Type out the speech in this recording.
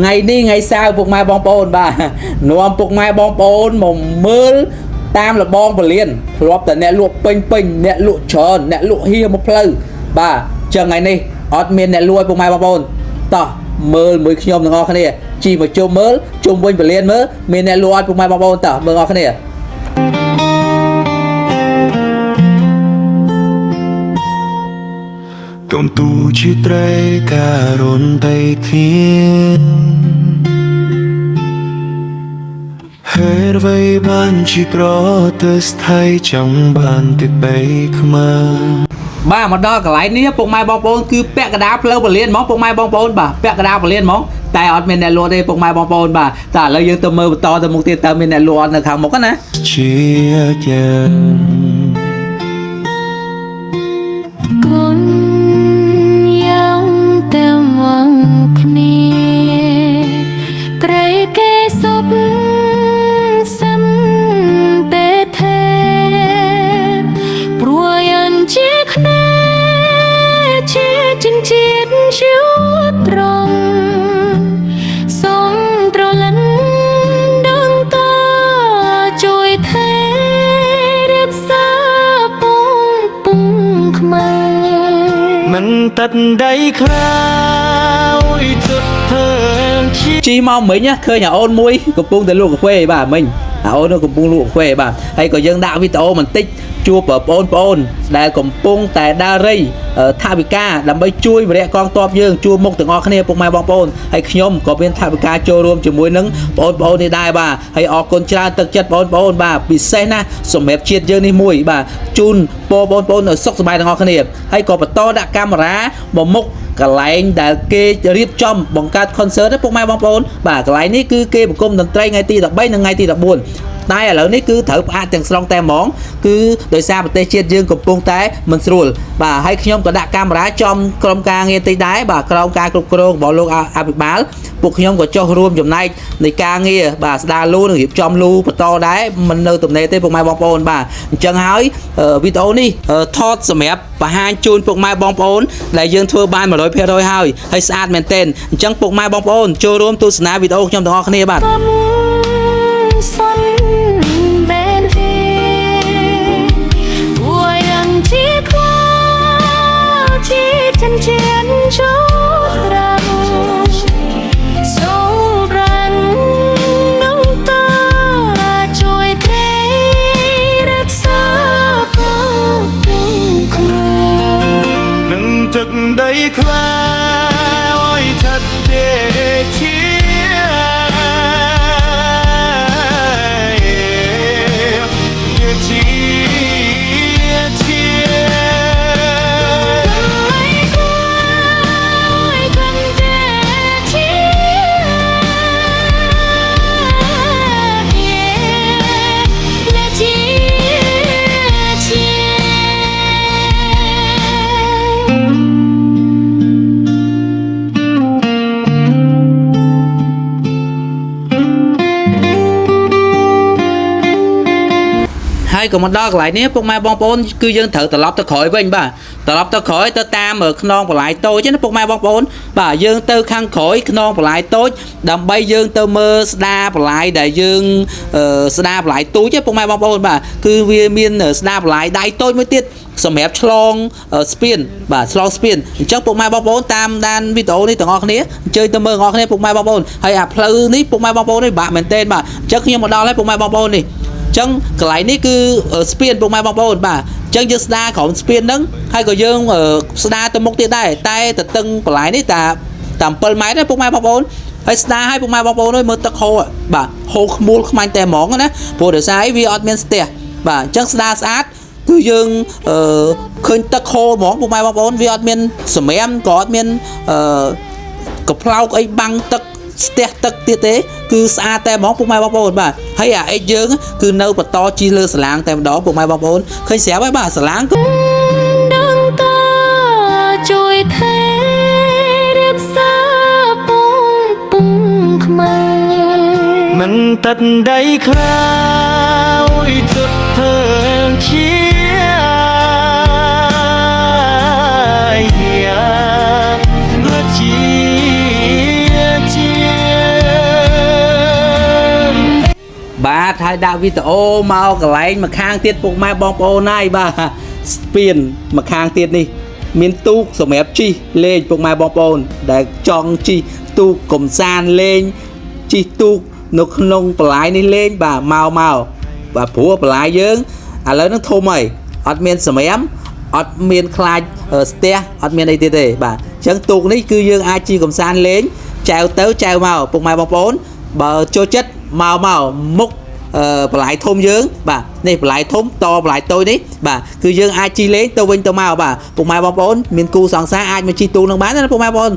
ngày đi ngày sau phục mai bong bồn bà nôm phục mai bong bồn mồm mưa tam là bong và liền lọpแต่ អ្នកលក់ពេញពេញ អ្នកលក់ច្រើន អ្នកលក់ហៀមកផ្លូវ បាទចឹងថ្ងៃនេះអត់មានអ្នកលួចពុកម៉ែបងប្អូនតោះមើលមួយខ្ញុំទាំងអស់គ្នាជីមកជុំមើលជុំវិញពលានមើលមានអ្នកលួចពុកម៉ែបងប្អូនតោះមើលអស់គ្នាកុំទូជាត្រីការុនទៅធានហេតុអ្វីបានជាប្រទៅស្ថិតចង់បានទឹកបីខ្មៅបាទមកដល់កន្លែងនេះពុកម៉ែបងប្អូនគឺពាក់កណ្ដាលផ្លូវពលានហ្មងពុកម៉ែបងប្អូនបាទពាក់កណ្ដាលពលានហ្មងតែអត់មានអ្នកលួចទេពុកម៉ែបងប្អូនបាទតែឥឡូវយើងទៅមើលបន្តទៅមុខទៀតតើមានអ្នកលួចនៅខាងមុខណាជាយ៉ាងគុណយ៉ាងតែមងគ្នាក្រៃកេសុបសំពេថេព្រោះយ៉ាងជាគ្នាជាចិនជាតិជួត្រង់សូមត្រលិនដឹងតជួយថែរក្សាពងពុងខ្មែរមិនតាត់ដៃខ្លោយទុតធ្វើជីមកមិញឃើញអាអូនមួយកំពុងតែលក់កាហ្វេបាទមិញអាអូននោះកំពុងលក់កាហ្វេបាទហើយក៏យើងដាក់វីដេអូបន្តិចជួបបងប្អូនដែលកំពុងតែដើររៃថាវិការដើម្បីជួយបរិយាកងទ័ពយើងជួបមុខទាំងអស់គ្នាពុកម៉ែបងប្អូនហើយខ្ញុំក៏មានថាវិការចូលរួមជាមួយនឹងបងប្អូននេះដែរបាទហើយអរគុណច្រើនទឹកចិត្តបងប្អូនបាទពិសេសណាស់សម្រាប់ជាតិយើងនេះមួយបាទជូនបងប្អូនសុខសប្បាយទាំងអស់គ្នាហើយក៏បន្តដាក់កាមេរ៉ាមកមុខកន្លែងដែលគេរៀបចំបង្កើត concert ពុកម៉ែបងប្អូនបាទកន្លែងនេះគឺគេបង្គុំតន្ត្រីថ្ងៃទី13និងថ្ងៃទី14តែឥឡូវនេះគឺត្រូវផ្អាកទាំងស្រុងតែហ្មងគឺដោយសារប្រទេសជាតិយើងកំពុងតែមិនស្រួលបាទហើយខ្ញុំក៏ដាក់កាមេរ៉ាចំក្រុមការងារតិចដែរបាទក្រុមការគ្រប់គ្រងរបស់លោកអភិបាលពួកខ្ញុំក៏ចុះរួមចំណែកនៃការងារបាទស្ដារលូនិងរៀបចំលូបន្តដែរមិននៅទំនេរទេពុកម៉ែបងប្អូនបាទអញ្ចឹងហើយវីដេអូនេះថតសម្រាប់បង្ហាញជូនពុកម៉ែបងប្អូនដែលយើងធ្វើបាន 100% ហើយស្អាតមែនទែនអញ្ចឹងពុកម៉ែបងប្អូនចូលរួមទស្សនាវីដេអូខ្ញុំទាំងអស់គ្នាបាទchân chiến chốt rằng sâu rắn nông ta trôi thế đất xa không nâng thực đây khoa ôi thật để chiaហើយក៏មកដល់កន្លែងនេះពុកម៉ែបងប្អូនគឺយើងត្រូវត្រឡប់ទៅក្រោយវិញបាទត្រឡប់ទៅក្រោយទៅតាមខ្នងបន្លាយតូចណាពុកម៉ែបងប្អូនបាទយើងទៅខាងក្រោយខ្នងបន្លាយតូចដើម្បីយើងទៅមើលស្ដារបន្លាយដែលយើងស្ដារបន្លាយទូចពុកម៉ែបងប្អូនបាទគឺវាមានស្ដារបន្លាយដៃតូចមួយទៀតសម្រាប់ឆ្លងស្ពានបាទឆ្លងស្ពានអញ្ចឹងពុកម៉ែបងប្អូនតាមដានវីដេអូនេះទាំងអស់គ្នាអញ្ជើញទៅមើលទាំងអស់គ្នាពុកម៉ែបងប្អូនហើយអាផ្លូវនេះពុកម៉ែបងប្អូននេះបាក់មែនទែនបាទអញ្ចឹងខ្ញុំមកដល់ហើយពុកម៉ែបងប្អូននេះចឹងកន្លែងនេះគឺស្ពានពុកម៉ែបងប្អូនបាទចឹងយើងស្ដារក្រោមស្ពានហ្នឹងហើយក៏យើងស្ដារទៅមុខទៀតដែរតែទទឹងបន្លាយនេះតា7ម៉ែត្រណាពុកម៉ែបងប្អូនហើយស្ដារឲ្យពុកម៉ែបងប្អូនមើលទឹកហូរបាទហូរខ្មួលខ្មាញ់តែហ្មងណាព្រោះដោយសារវាអត់មានស្ទះបាទអញ្ចឹងស្ដារស្អាតគឺយើងឃើញទឹកហូរហ្មងពុកម៉ែបងប្អូនវាអត់មានសម្រាមក៏អត់មានកំប្លោកអីបាំងទឹកស្ទះទឹកទៀតទេគឺស្អាតតែហ្មងពុកម៉ែបងប្អូនបាទហើយអាអិចយើងគឺនៅបន្តជីលើសាឡាងតែម្ដងពុកម៉ែបងប្អូនឃើញស្រាប់ហើយបាទសាឡាងគឺដឹងតជួយថែរក្សាពងខ្មែរមិនតាត់ដៃខ្លោយទុតធ្វើជាជា ดហើយដាក់វីដេអូមកកន្លែងមកខាងទៀតពុកម៉ែបងប្អូនហើយបាទស្ពានមកខាងទៀតនេះមានទូកសម្រាប់ជិះលេងពុកម៉ែបងប្អូនដែលចង់ជិះទូកកំសាន្តលេងជិះទូកនៅក្នុងបន្លាយនេះលេងបាទមកបាទព្រោះបន្លាយយើងឥឡូវហ្នឹងធំហើយអត់មានសម្រាមអត់មានខ្លាចស្ទះអត់មានអីទៀតទេបាទអញ្ចឹងទូកនេះគឺយើងអាចជិះកំសាន្តលេងចែវទៅចែវមកពុកម៉ែបងប្អូនបើចូលចិត្តមកមុខបន្លាយធំយើងបាទនេះបន្លាយធំតបន្លាយតូចនេះបាទគឺយើងអាចជិះលេងទៅវិញទៅមកបាទពុកម៉ែបងប្អូនមានគូសង្សារអាចមកជិះទូកនឹងបានណាពុកម៉ែបងប្អូន